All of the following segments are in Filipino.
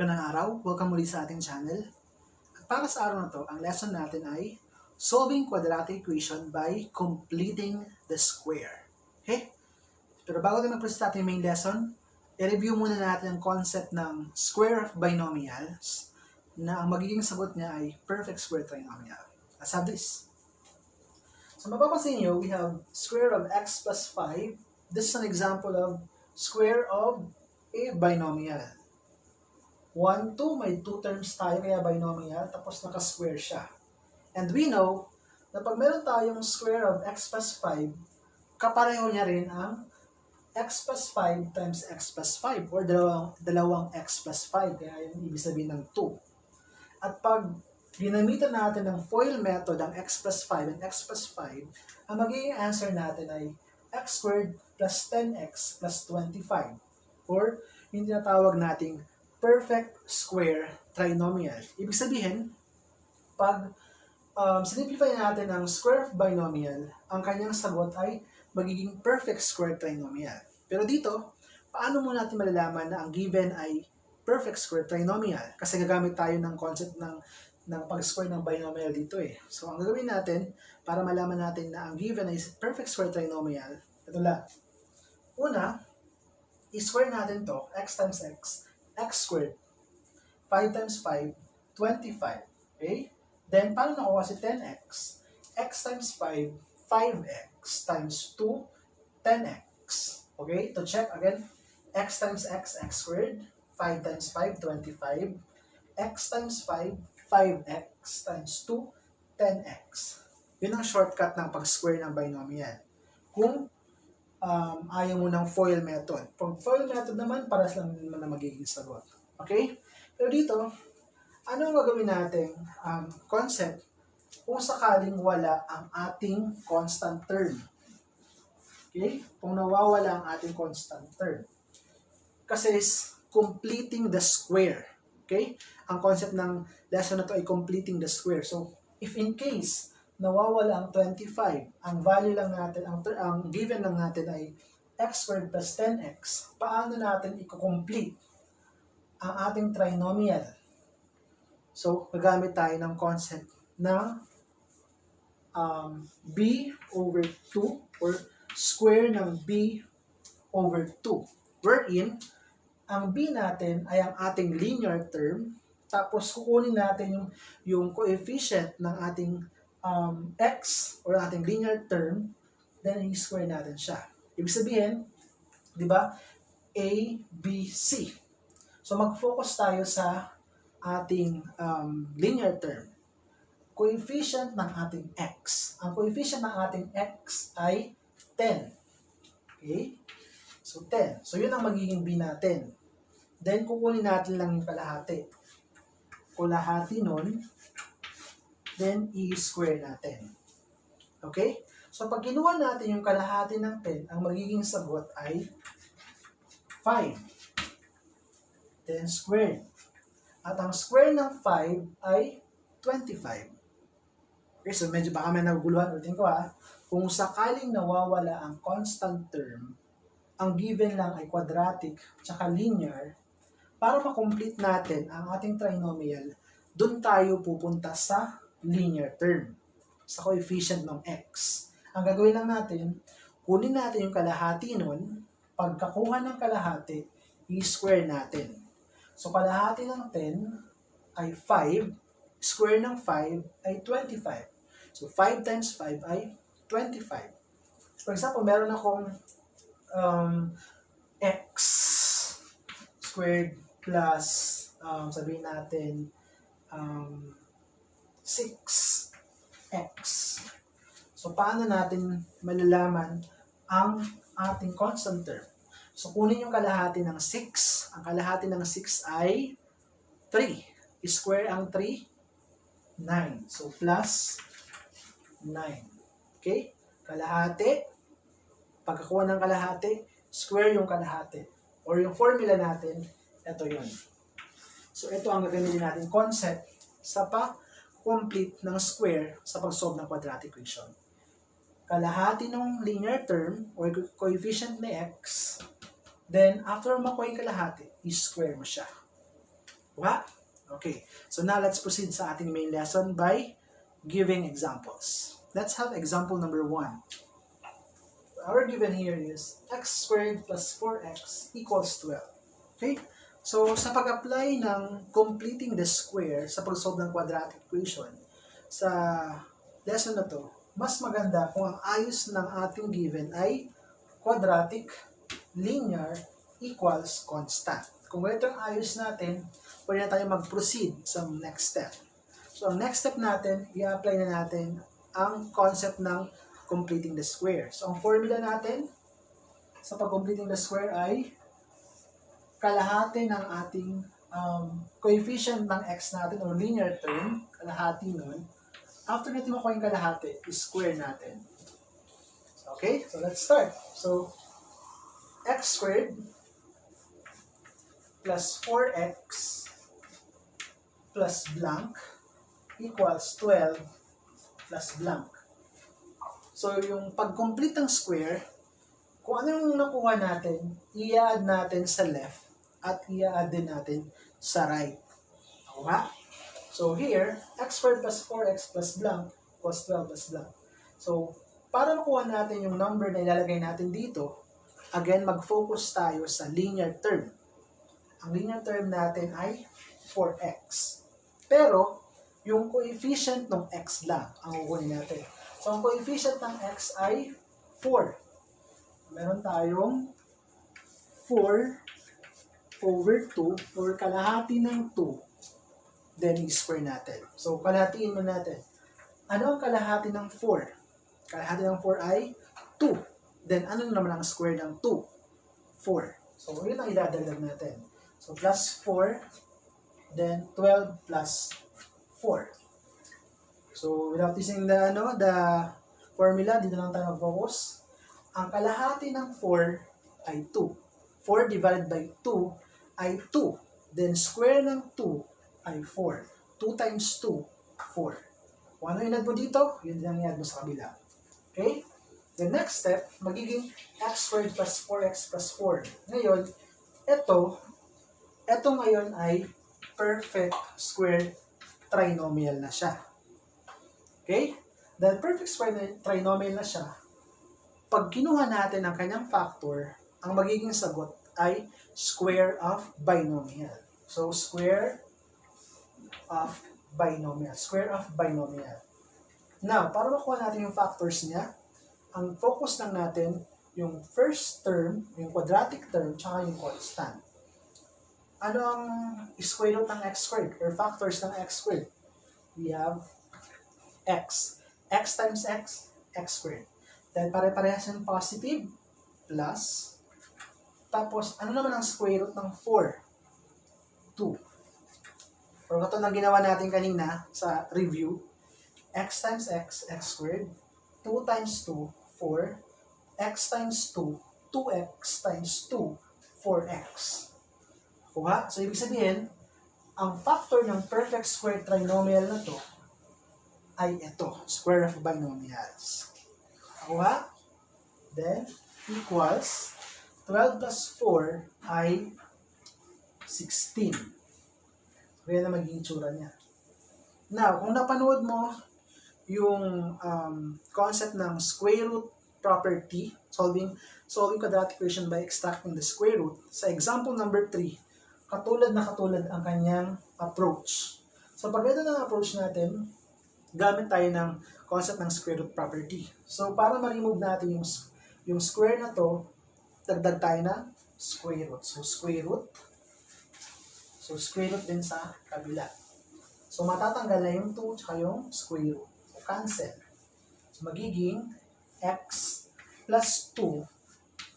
Magandang araw, welcome muli sa ating channel. At para sa araw na to, ang lesson natin ay solving quadratic equation by completing the square. Okay? Pero bago tayo mag-proceed sa ating main lesson, i-review muna natin ang concept ng square of binomials na ang magiging sagot niya ay perfect square trinomial. Let's have this. So mapapansin nyo, we have square of x plus 5. This is an example of square of a binomial. 1, 2, may 2 terms tayo kaya binomial, tapos naka-square siya. And we know na pag meron tayong square of x plus 5, kapareho niya rin ang x plus 5 times x plus 5 or dalawang x plus 5, kaya yung ibig sabihin ng 2. At pag ginamitan natin ng FOIL method ang x plus 5 and x plus 5, ang magiging answer natin ay x squared plus 10x plus 25 or yung tinatawag nating perfect square trinomial. Ibig sabihin, pag simplify natin ang square of binomial, ang kanyang sagot ay magiging perfect square trinomial. Pero dito, paano mo natin malalaman na ang given ay perfect square trinomial? Kasi gagamit tayo ng concept ng pag-square ng binomial dito eh. So, ang gagawin natin para malaman natin na ang given ay perfect square trinomial, ito lang. Una, i-square natin to, x times x squared. 5 times 5, 25. Okay? Then, paano nakuha si 10x? X times 5, 5x times 2, 10x. Okay? To check again, x times x squared. 5 times 5, 25. X times 5, 5x times 2, 10x. Yun ang shortcut ng pag-square ng binomial. Kung ayaw mo ng FOIL method. Pag FOIL method naman, paras lang naman na magiging sagot. Okay? Pero dito, ano ang gagawin natin concept kung sakaling wala ang ating constant term? Okay? Kung nawawala ang ating constant term. Kasi is completing the square. Okay? Ang concept ng lesson na to ay completing the square. So, if in case nawawala ang 25, ang value lang natin, ang given lang natin ay x squared plus 10x, paano natin i-complete ang ating trinomial? So, gagamit tayo ng concept ng b over 2 or square ng b over 2. Wherein, ang b natin ay ang ating linear term, tapos kukunin natin yung coefficient ng ating x or ating linear term, then i-square natin siya. Ibig sabihin, di ba, a, b, c. So mag-focus tayo sa ating linear term. Coefficient ng ating x. Ang coefficient ng ating x ay 10. Okay? So 10. So yun ang magiging b natin. Then kukunin natin lang yung kalahati. Kalahati nun, then i-square natin. Okay? So, pag kinuha natin yung kalahati ng 10, ang magiging sagot ay 5. Then, square. At ang square ng 5 ay 25. Okay, so medyo baka may naguguluhan. Ulitin ko ha. Kung sakaling nawawala ang constant term, ang given lang ay quadratic tsaka linear, para makomplete natin ang ating trinomial, doon tayo pupunta sa linear term, sa coefficient ng x. Ang gagawin lang natin, kunin natin yung kalahati nun, pagkakuha ng kalahati, i-square natin. So, kalahati ng 10 ay 5, square ng 5 ay 25. So, 5 times 5 ay 25. For example, meron akong x squared plus, sabihin natin, 6x. So, paano natin malalaman ang ating constant term? So, kunin yung kalahati ng 6. Ang kalahati ng 6 ay 3. I-square ang 3, 9. So, plus 9. Okay? Kalahati. Pagkakuha ng kalahati, square yung kalahati. Or yung formula natin, ito yun. So, ito ang gagamitin natin concept sa pa-complete ng square sa pag-solve ng quadratic equation. Kalahati ng linear term or coefficient ni x, then after makuha yung kalahati, i-square mo siya. Diba? Okay. So now let's proceed sa ating main lesson by giving examples. Let's have example number 1. Our given here is x squared plus 4x equals 12. Okay? So, sa pag-apply ng completing the square sa pag-solve ng quadratic equation, sa lesson na to, mas maganda kung ang ayos ng ating given ay quadratic, linear, equals constant. Kung ganito ang ayos natin, pwede na tayo mag-proceed sa next step. So, ang next step natin, i-apply na natin ang concept ng completing the square. So, ang formula natin sa pag-completing the square ay kalahati ng ating coefficient ng x natin or linear term, kalahati nun. After natin makuha yung kalahati, i-square natin. Okay? So, let's start. So, x squared plus 4x plus blank equals 12 plus blank. So, yung pag-complete ng square, kung ano yung nakuha natin, i-add natin sa left at i-add din natin sa right. Okay? So, here, x squared plus 4x plus blank equals 12 plus blank. So, para makuha natin yung number na ilalagay natin dito, again, mag-focus tayo sa linear term. Ang linear term natin ay 4x. Pero, yung coefficient ng x lang ang kukunin natin. So, ang coefficient ng x ay 4. Meron tayong 4 over 2 or kalahati ng 2. Then, i-square natin. So, kalahatiin mo natin. Ano ang kalahati ng 4? Kalahati ng 4 ay 2. Then, ano naman ang square ng 2? 4. So, yun ang idadalag natin. So, plus 4. Then, 12 plus 4. So, without using the formula, dito lang tayo mag-focus. Ang kalahati ng 4 ay 2. 4 divided by 2 ay 2. Then, square ng 2 ay 4. 2 times 2, 4. Kung ano inad mo dito, yun din ang i-add mo sa kabila. Okay? The next step, magiging x squared plus 4x plus 4. Ngayon, ito ngayon ay perfect square trinomial na siya. Okay? Dahil perfect square trinomial na siya, pag kinuha natin ang kanyang factor, ang magiging sagot ay square of binomial. So, square of binomial. Square of binomial. Now, para makuha natin yung factors niya, ang focus lang natin yung first term, yung quadratic term, tsaka yung constant. Ano ang square root ng x squared or factors ng x squared? We have x. X times x, x squared. Dahil pare-parehas yung positive, plus. Tapos, ano naman ang square root ng 4? 2. Or katulad ng ginawa natin kanina sa review, x times x, x squared. 2 times 2, 4. X times 2, 2x times 2, 4x. Kuha? So, ibig sabihin, ang factor ng perfect square trinomial na to ay ito, square of binomials. Kuha? Then, equals 12 plus 4 ay 16. Kaya na magiging itsura niya. Now, kung napanood mo yung concept ng square root property, solving quadratic equation by extracting the square root, sa example number 3, katulad ang kanyang approach. So, pag ito ng approach natin, gamit tayo ng concept ng square root property. So, para ma-remove natin yung square na to, dagdag tayo ng square root. So, square root. So, square root din sa kabila. So, matatanggal na yung 2 tsaka yung square root. So, cancel. So, magiging x plus 2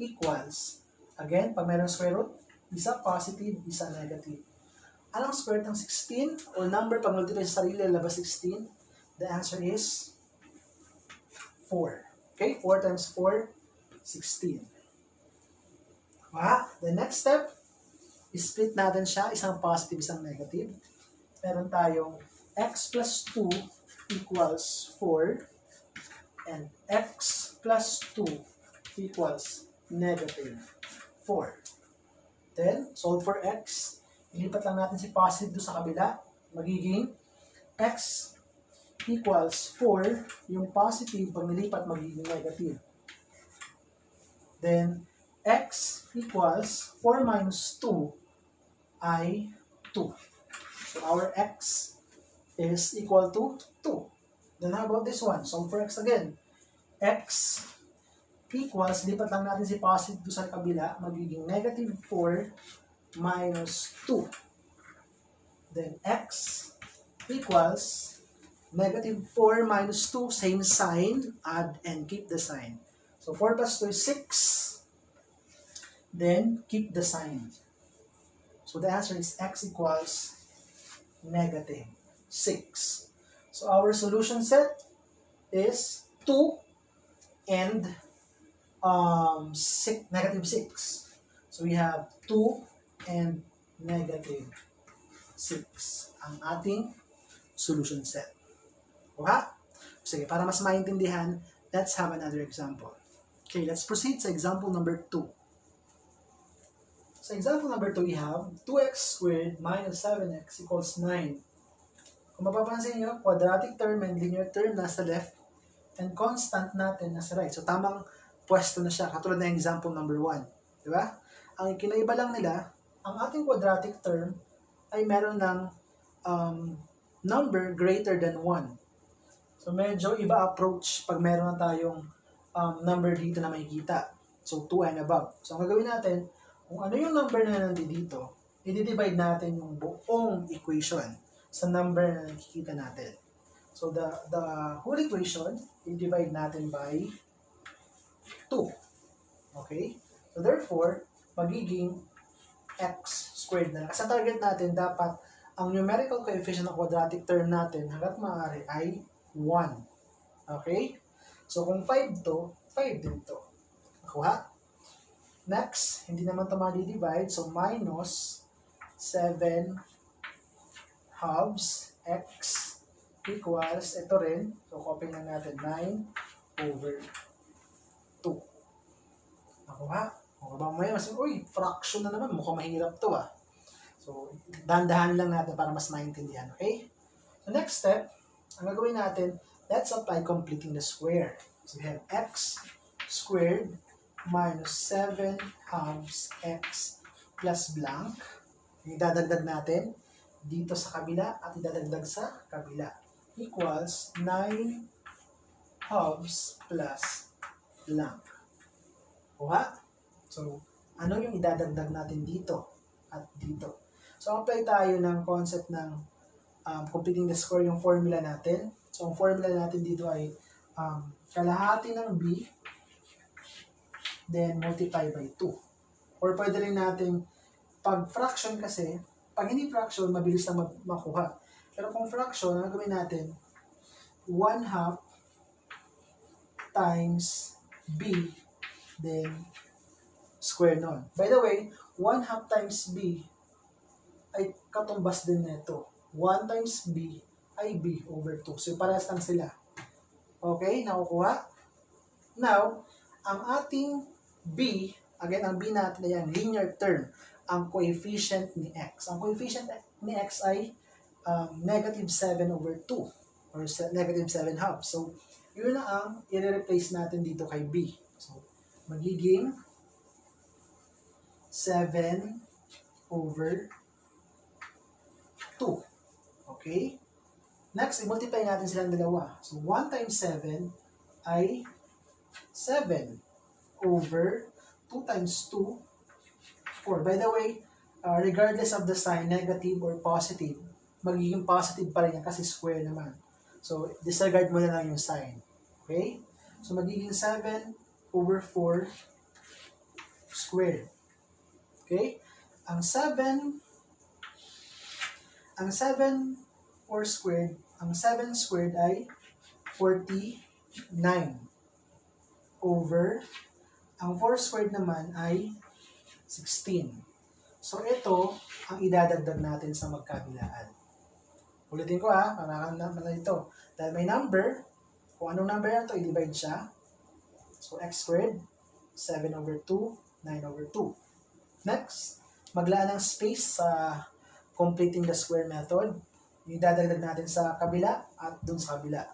equals, again, pag mayroong square root, isa positive, isa negative. Anong square root ng 16? Or number, pag multiply sa sarili, labas 16? The answer is 4. Okay? 4 times 4, 16. The next step, split natin siya, isang positive, isang negative. Meron tayong x plus 2 equals 4 and x plus 2 equals negative 4. Then, solve for x. ilipat lang natin si positive doon sa kabila. Magiging x equals 4, yung positive, pag nilipat, magiging negative. Then, x equals 4 minus 2 ay 2. So, our x is equal to 2. Then, how about this one? Solve for x again. X equals, lipat lang natin si positive doon sa kabila, magiging negative 4 minus 2. Then, x equals negative 4 minus 2, same sign, add and keep the sign. So 4 plus 2 is 6, then keep the sign. So the answer is x equals negative 6. So our solution set is 2 and negative 6. So we have 2 and negative 6 ang ating solution set. Okay? Sige, para mas maintindihan, let's have another example. Okay, let's proceed sa example number 2. Sa example number 2, we have 2x squared minus 7x equals 9. Kung mapapansin nyo, quadratic term and linear term nasa left, and constant natin nasa right. So, tamang pwesto na siya, katulad ng example number 1. Diba? Ang kinaiba lang nila, ang ating quadratic term ay meron ng number greater than 1. So, medyo iba approach pag meron na tayong number dito na makikita. So, 2 and above. So, ang gagawin natin, kung ano yung number na nandito, i-divide natin yung buong equation sa number na nakikita natin. So, the whole equation, i-divide natin by 2. Okay? So, therefore, magiging x squared na lang. Kasi ang target natin, dapat ang numerical coefficient ng quadratic term natin hanggat maaari ay 1. Okay? So, kung 5 to, 5 din to. Nakuha? Next, hindi naman ito ma-divide. So, minus 7 halves x equals, ito rin. So, copy lang natin 9 over 2. Nakuha? O, mamaya mas, uy, fraction na naman. Mukhang mahirap to ah. So, dahan-dahan lang natin para mas maintindihan. Okay? So, next step, ang gagawin natin, let's apply completing the square. So we have x squared minus 7 halves x plus blank. Idadagdag natin dito sa kabila at idadagdag sa kabila. Equals 9 halves plus blank. Kuha? So, ano yung idadagdag natin dito at dito? So, apply tayo ng concept ng completing the square, yung formula natin. So, ang formula natin dito ay kalahati ng b, then multiply by 2. Or pwede rin natin, pag fraction kasi, pag hindi fraction, mabilis na makuha. Pero kung fraction, ang gawin natin, 1/2 times b, then square nun. By the way, 1/2 times b ay katumbas din nito. 1 times b ay b over 2. So, parehas lang sila. Okay? Nakukuha? Now, ang ating b, again, ang b natin ay ang linear term, ang coefficient ni x. Ang coefficient ni x ay negative 7 over 2 or negative 7 halves. So, yun na ang i-replace natin dito kay b. So, magiging 7 over 2. Okay? Next, i-multiply natin silang dalawa. So, 1 times 7 ay 7 over 2 times 2, 4. By the way, regardless of the sign, negative or positive, magiging positive pa rin yan kasi square naman. So, disregard mo na lang yung sign. Okay? So, magiging 7 over 4 squared. Okay? Ang 7 4 squared, ang 7 squared ay 49 over, ang 4 squared naman ay 16. So, ito ang idadagdag natin sa magkabilaan. Ulitin ko para naman ito. Dahil may number, kung anong number na ito, i-divide siya. So, x squared, 7 over 2, 9 over 2. Next, maglaan ng space sa completing the square method. Yung dadagdag natin sa kabila at dun sa kabila.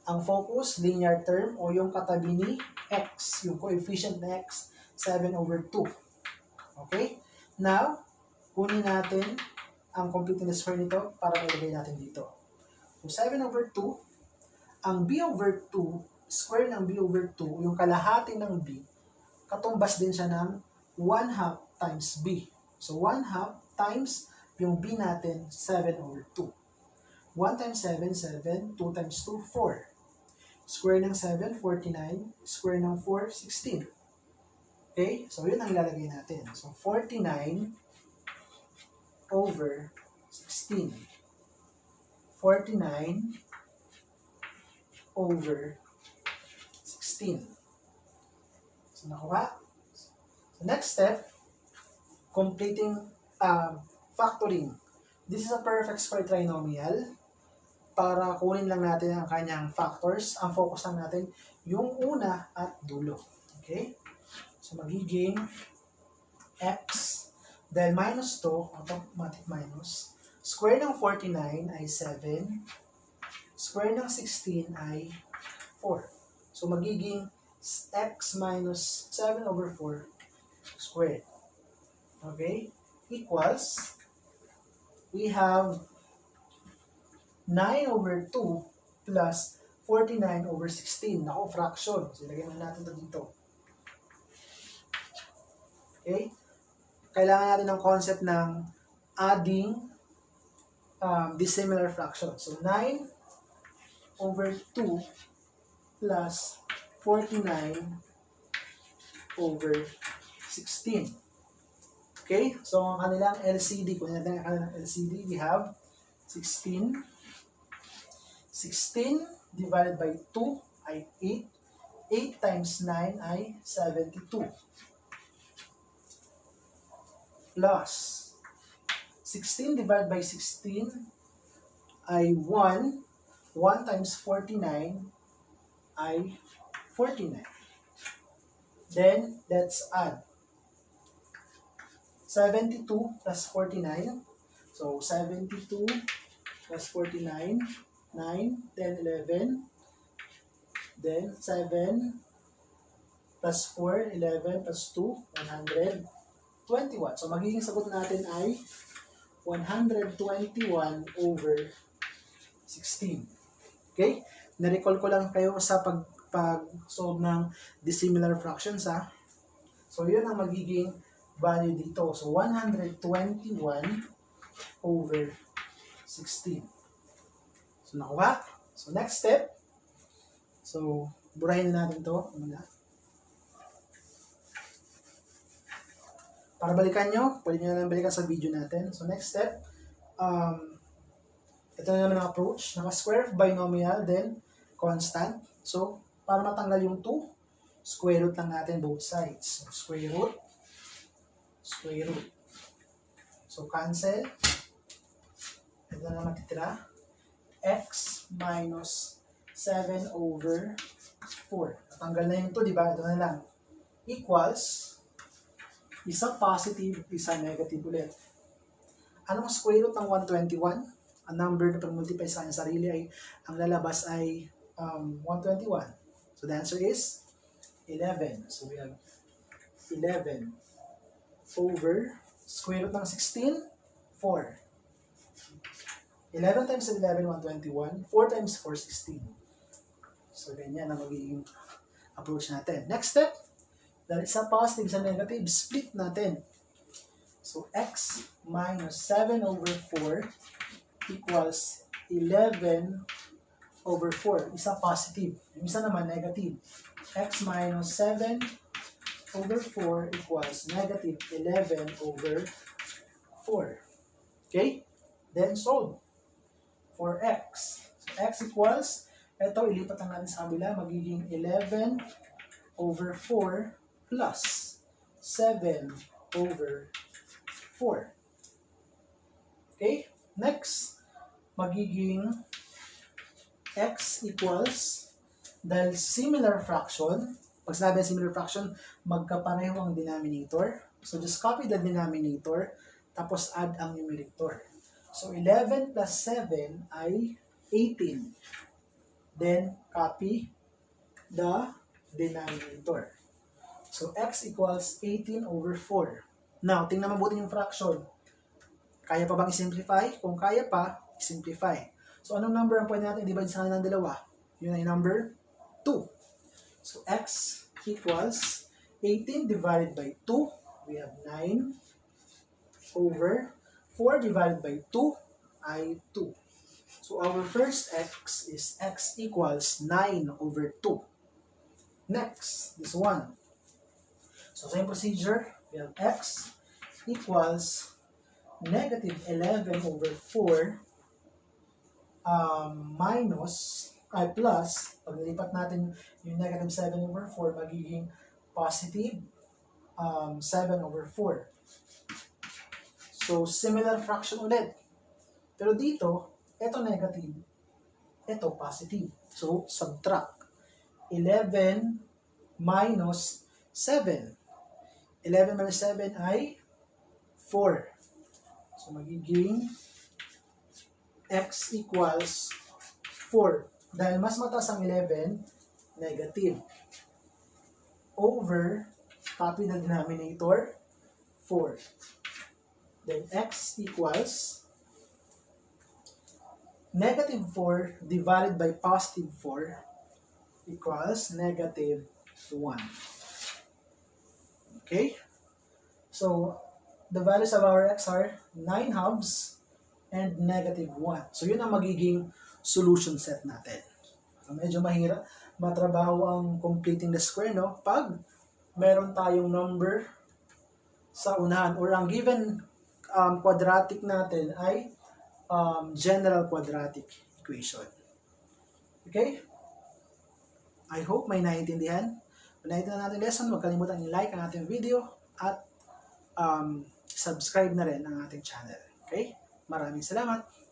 Ang focus, linear term o yung katabi ni x, yung coefficient na x, 7/2. Okay? Now, kunin natin ang completing the square nito para ilagay natin dito. So, 7/2, ang b/2, square ng b/2, yung kalahati ng b, katumbas din siya ng 1/2 times b. So, 1/2 times yung b natin, 7/2. 1 times 7, 7. 2 times 2, 4. Square ng 7, 49. Square ng 4, 16. Okay? So, yun ang ilalagay natin. So, 49/16. 49/16. So, nakuha. So, next step, completing factoring. This is a perfect square trinomial. Para kunin lang natin ang kanyang factors, ang focus lang natin yung una at dulo. Okay? So, magiging x, dahil minus to, automatic minus, square ng 49 ay 7, square ng 16 ay 4. So, magiging x minus 7/4 squared. Okay? Equals, we have 9/2 plus 49/16. Naku, fraction. So, ilagay na natin ito dito. Okay? Kailangan natin ng concept ng adding dissimilar fractions. So, 9/2 plus 49/16. Okay? So, ang kanilang LCD, kung natin ang kanilang LCD, we have 16. 16 divided by 2 ay 8. 8 times 9 ay 72. Plus 16 divided by 16 ay 1. 1 times 49 ay 49. Then, let's add 72 plus 49. So, 72 plus 49, 9, 10, 11. Then, 7 plus 4, 11 plus 2, 121. So, magiging sagot natin ay 121/16. Okay? Na-recall ko lang kayo sa pag-solve ng dissimilar fractions, ha? So, yun ang magiging value dito. So, 121/16. So, nakuha. So, next step. So, burahin na natin ito. Para balikan nyo, pwede nyo na lang balikan sa video natin. So, next step. Ito na naman ang approach. Naka-square binomial, then constant. So, para matanggal yung 2, square root lang natin both sides. So, square root. Square root. So, cancel. Ito na naman titira. X minus 7/4. Natanggal na yung 2, di ba? Ito na lang. Equals, isa positive, isa negative ulit. Anong square root ng 121? Ang number na pag-multiply sa kanyang sarili ay, ang lalabas ay 121. So, the answer is 11. So, we have 11 over square root ng 16, 4. 11 times 11, 121. 4 times 4, 16. So, ganyan ang magiging approach natin. Next step, dahil isa positive, isa negative, split natin. So, x minus 7/4 equals 11/4. Isa positive. Yung isa naman negative. X minus 7/4 equals negative 11/4. Okay? Then solve for x. So, x equals, ito ilipat lang natin sa kabila, magiging 11/4 plus 7/4. Okay? Next, magiging x equals, dahil similar fraction, pag sinabi similar fraction, magkapareho ang denominator. So, just copy the denominator. tapos add ang numerator. So, 11 plus 7 ay 18. Then, copy the denominator. So, x equals 18 over 4. Now, tingnan mabuti yung fraction. Kaya pa bang i-simplify? Kung kaya pa, i-simplify. So, anong number ang pwede natin i-divide sa kanilang dalawa? Yun ay number 2. So, x equals 18 divided by 2. We have 9 over 4 divided by 2 ay 2. So, our first x is x equals 9 over 2. Next, this one. So, same procedure. We have x equals negative 11 over 4 plus, pag nilipat natin yung negative 7 over 4, magiging positive 7 over 4. So, similar fraction ulit. Pero dito, ito negative, ito positive. So, subtract. 11 minus 7. 11 minus 7 ay 4. So, magiging x equals 4. Dahil mas mataas ang 11, negative. Over, copy the denominator, 4. Then, x equals negative 4 divided by positive 4 equals negative 1. Okay? So, the values of our x are 9 halves and negative 1. So, yun ang magiging solution set natin. So, medyo mahirap matrabaho ang completing the square, no? Pag meron tayong number sa unahan or ang given quadratic natin ay general quadratic equation. Okay? I hope may naiintindihan. Kung naiintindihan natin lesson, huwag kalimutan i-like ang ating video at subscribe na rin ang ating channel. Okay? Maraming salamat!